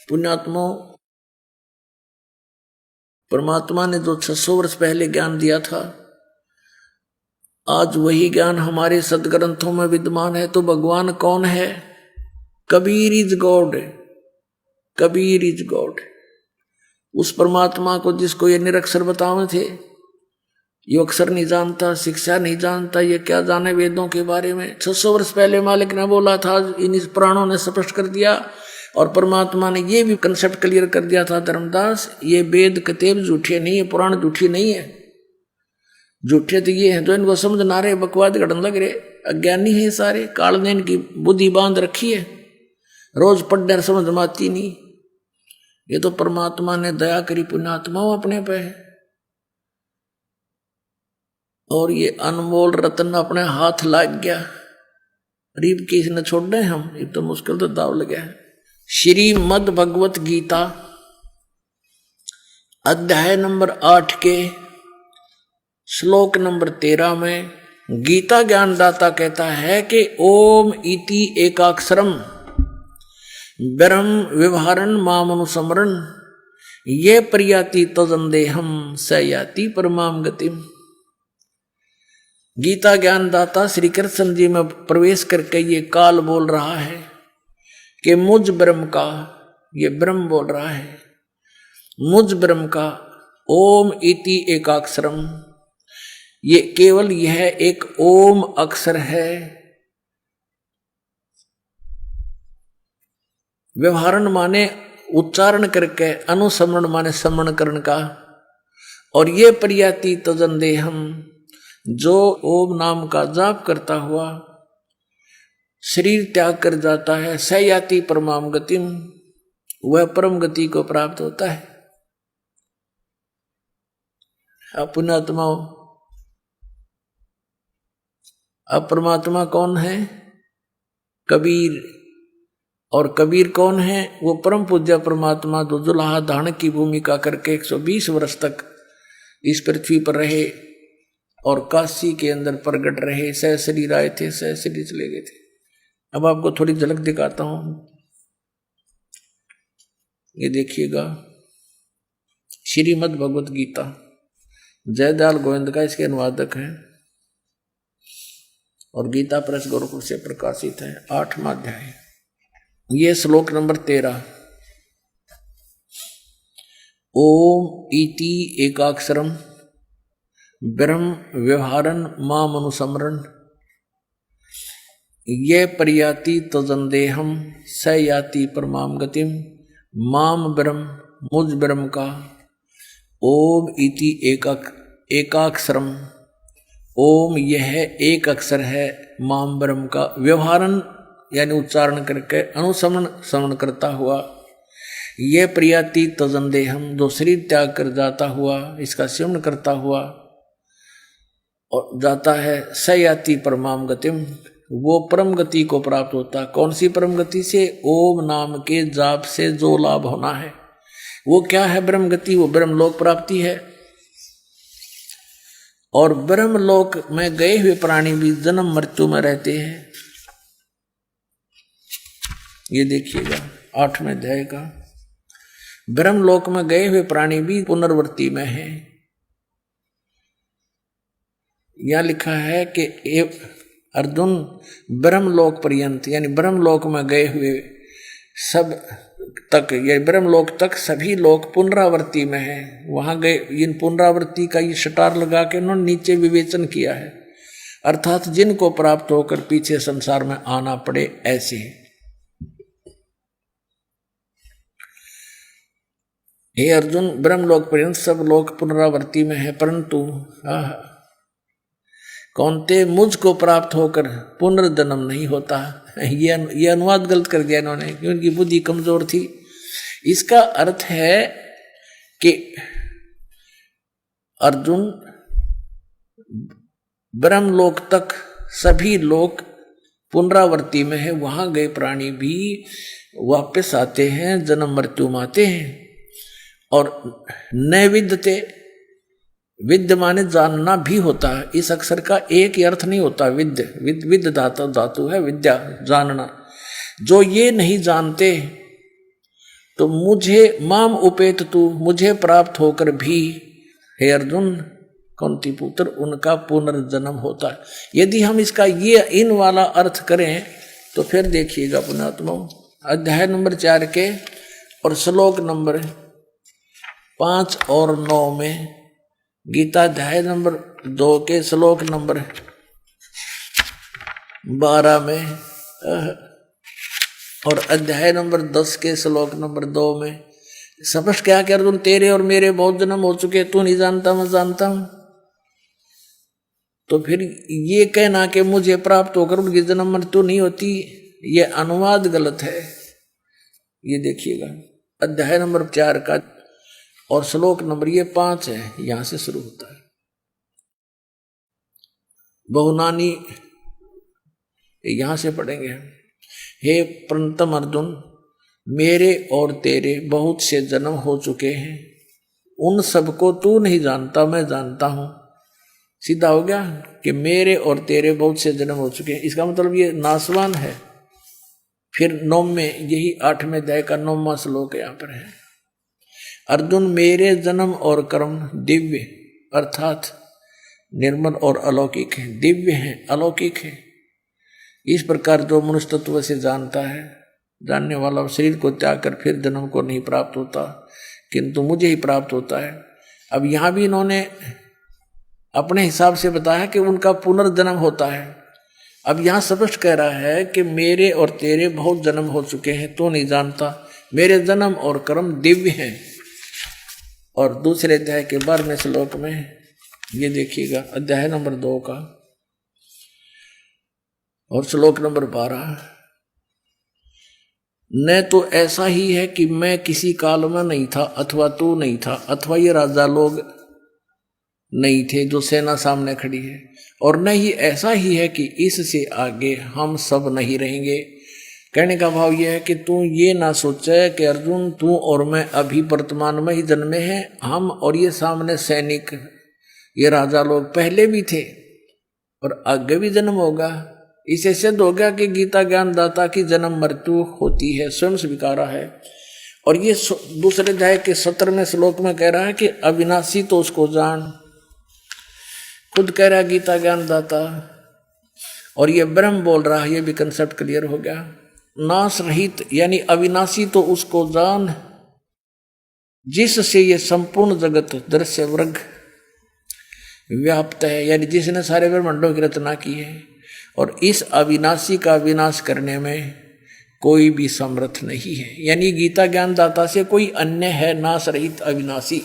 पुण्यात्मा, परमात्मा ने जो 600 वर्ष पहले ज्ञान दिया था, आज वही ज्ञान हमारे सदग्रंथों में विद्यमान है। तो भगवान कौन है? Kabir is God, Kabir is God. उस परमात्मा को जिसको ये निरक्षर बतावे थे, ये अक्षर नहीं जानता, शिक्षा नहीं जानता, ये क्या जाने वेदों के बारे में। 600 वर्ष पहले मालिक ने बोला था, इन पुराणों ने स्पष्ट कर दिया, और परमात्मा ने ये भी कंसेप्ट क्लियर कर दिया था, धर्मदास ये वेद किताब झूठे नहीं है, पुराण झूठी नहीं है। झूठे तो ये हैं जो इनको समझ ना रहे, बकवाद गढ़ने लग रहे, अज्ञानी है सारे, काल ने इनकी बुद्धि बांध रखी है, रोज पढ़ने समझ में आती नहीं। ये तो परमात्मा ने दया करी पुण्यात्माओं अपने पे है, और ये अनमोल रत्न अपने हाथ लग गया। गरीब की इसने छोड़ रहे हम, ये तो मुश्किल तो दाव लगे है। श्रीमद् भगवत गीता अध्याय नंबर 8 के श्लोक नंबर 13 में गीता ज्ञानदाता कहता है कि ओम इति एकाक्षरम ब्रह्म व्यवहारन मामनुसमरण ये प्रयाति तजंदेहम स याति परमाम गतिम। गीता ज्ञानदाता श्री कृष्ण जी में प्रवेश करके ये काल बोल रहा है कि मुझ ब्रह्म का, ये ब्रह्म बोल रहा है, मुझ ब्रह्म का ओम इति एकाक्षरम, ये केवल यह एक ओम अक्षर है। व्यवहारण माने उच्चारण करके, अनुसमरण माने समरण करण का, और ये प्रयाति तजंदेहम जो ओम नाम का जाप करता हुआ शरीर त्याग कर जाता है, सयाति परमाम गतिम, वह परम गति को प्राप्त होता है। पुण्यात्माओं, अब परमात्मा कौन है? कबीर। और कबीर कौन है? वो परम पूज्य परमात्मा जो जुलाहा दान की भूमिका करके 120 वर्ष तक इस पृथ्वी पर रहे और काशी के अंदर प्रगट रहे, सहशरीर आए थे, सहशरीर चले गए थे। अब आपको थोड़ी झलक दिखाता हूं, ये देखिएगा, श्रीमद् भगवत गीता, जयदयाल गोविंद का इसके अनुवादक है और गीता प्रेस गोरखपुर से प्रकाशित है, 8वां अध्याय। ये श्लोक नंबर 13, ओम इति एकाक्षरम ब्रह्म व्यवहारन माम अनुसमरण ये प्रयाति तजंदेहम स याति परमाम गतिम। माम ब्रह्म, मुझ ब्रह्म का, ओम इति एकाक्षरम, ओम यह एक अक्षर है, माम ब्रह्म का, व्यवहारन यानी उच्चारण करके, अनुसमन समन करता हुआ, यह प्रयाति तजंदेहम जो शरीर त्याग कर जाता हुआ, इसका सेवन करता हुआ और जाता है, सयाति परमाम गतिम, वो परम गति को प्राप्त होता। कौन सी परम गति से? ओम नाम के जाप से जो लाभ होना है वो क्या है? ब्रह्म गति, वो ब्रह्मलोक प्राप्ति है। और ब्रह्मलोक में गए हुए प्राणी भी जन्म मृत्यु में रहते हैं। ये देखिएगा 8वें अध्याय का, ब्रह्मलोक में गए हुए प्राणी भी पुनर्वृत्ति में है। यह लिखा है कि अर्जुन ब्रह्मलोक पर्यंत, यानी ब्रह्मलोक में गए हुए सब तक, ये ब्रह्मलोक तक सभी लोग पुनरावृत्ति में है। वहां गए, इन पुनरावृत्ति का ये शटार लगा के उन्होंने नीचे विवेचन किया है, अर्थात जिनको प्राप्त होकर पीछे संसार में आना पड़े ऐसे। हे अर्जुन, ब्रह्मलोक पर्यंत सब लोग पुनरावृत्ति में है, परंतु कौनते मुझको प्राप्त होकर पुनर्जन्म नहीं होता। ये अनुवाद गलत कर दिया इन्होंने, क्योंकि उनकी बुद्धि कमजोर थी। इसका अर्थ है कि अर्जुन, ब्रह्मलोक तक सभी लोग पुनरावृत्ति में है, वहां गए प्राणी भी वापस आते हैं, जन्म मृत्यु में आते हैं। और न विद्यते, विद्य माने जानना भी होता है। इस अक्षर का एक ही अर्थ नहीं होता विद्य, विद्य धातु है, विद्या जानना। जो ये नहीं जानते तो मुझे माम उपेत तू, मुझे प्राप्त होकर भी हे अर्जुन कुंती पुत्र उनका पुनर्जन्म होता है। यदि हम इसका ये इन वाला अर्थ करें तो फिर देखिएगा पुण्यात्मा, अध्याय नंबर 4 के और श्लोक नंबर 5 और 9 में, गीता अध्याय नंबर 2 के श्लोक नंबर 12 में और अध्याय नंबर 10 के श्लोक नंबर 2 में स्पष्ट क्या कि अर्जुन तेरे और मेरे बहुत जन्म हो चुके, तू नहीं जानता मैं जानता हूं। तो फिर ये कहना कि मुझे प्राप्त होकर उनकी जन्म मृत्यु नहीं होती, ये अनुवाद गलत है। ये देखिएगा अध्याय नंबर 4 का और श्लोक नंबर ये 5 है, यहां से शुरू होता है। बहुनानी यहां से पढ़ेंगे। हे प्रणतम अर्जुन, मेरे और तेरे बहुत से जन्म हो चुके हैं, उन सबको तू नहीं जानता मैं जानता हूं। सीधा हो गया कि मेरे और तेरे बहुत से जन्म हो चुके हैं, इसका मतलब ये नासवान है। फिर 9 में यही 8वें अध्याय का 9वां श्लोक यहाँ पर है। अर्जुन मेरे जन्म और कर्म दिव्य अर्थात निर्मल और अलौकिक है, दिव्य है अलौकिक है। इस प्रकार जो मनुष्य तत्व से जानता है, जानने वाला शरीर को त्याग कर फिर जन्म को नहीं प्राप्त होता, किंतु मुझे ही प्राप्त होता है। अब यहाँ भी इन्होंने अपने हिसाब से बताया कि उनका पुनर्जन्म होता है। अब यहाँ स्पष्ट कह रहा है कि मेरे और तेरे बहुत जन्म हो चुके हैं, तो नहीं जानता, मेरे जन्म और कर्म दिव्य हैं। और दूसरे अध्याय के 12वें श्लोक में ये देखिएगा, अध्याय नंबर 2 का और श्लोक नंबर 12, न तो ऐसा ही है कि मैं किसी काल में नहीं था अथवा तू नहीं था अथवा ये राजा लोग नहीं थे जो सेना सामने खड़ी है, और न ही ऐसा ही है कि इससे आगे हम सब नहीं रहेंगे। कहने का भाव यह है कि तू ये ना सोचे कि अर्जुन तू और मैं अभी वर्तमान में ही जन्मे हैं, हम और ये सामने सैनिक ये राजा लोग पहले भी थे और आगे भी जन्म होगा। इसे सिद्ध हो गया कि गीता ज्ञानदाता की जन्म मृत्यु होती है, स्वयं स्वीकारा है। और ये दूसरे अध्याय के 17वें श्लोक में कह रहा है कि अविनाशी तो उसको जान, खुद कह रहा है गीता ज्ञानदाता, और ये ब्रह्म बोल रहा है, ये भी कंसेप्ट क्लियर हो गया। नाश रहित यानी अविनाशी तो उसको जान जिससे ये संपूर्ण जगत दृश्य वर्ग व्याप्त है, यानी जिसने सारे ब्रह्मांडों की रचना की है, और इस अविनाशी का विनाश करने में कोई भी समर्थ नहीं है। यानी गीता ज्ञानदाता से कोई अन्य है नाश रहित अविनाशी।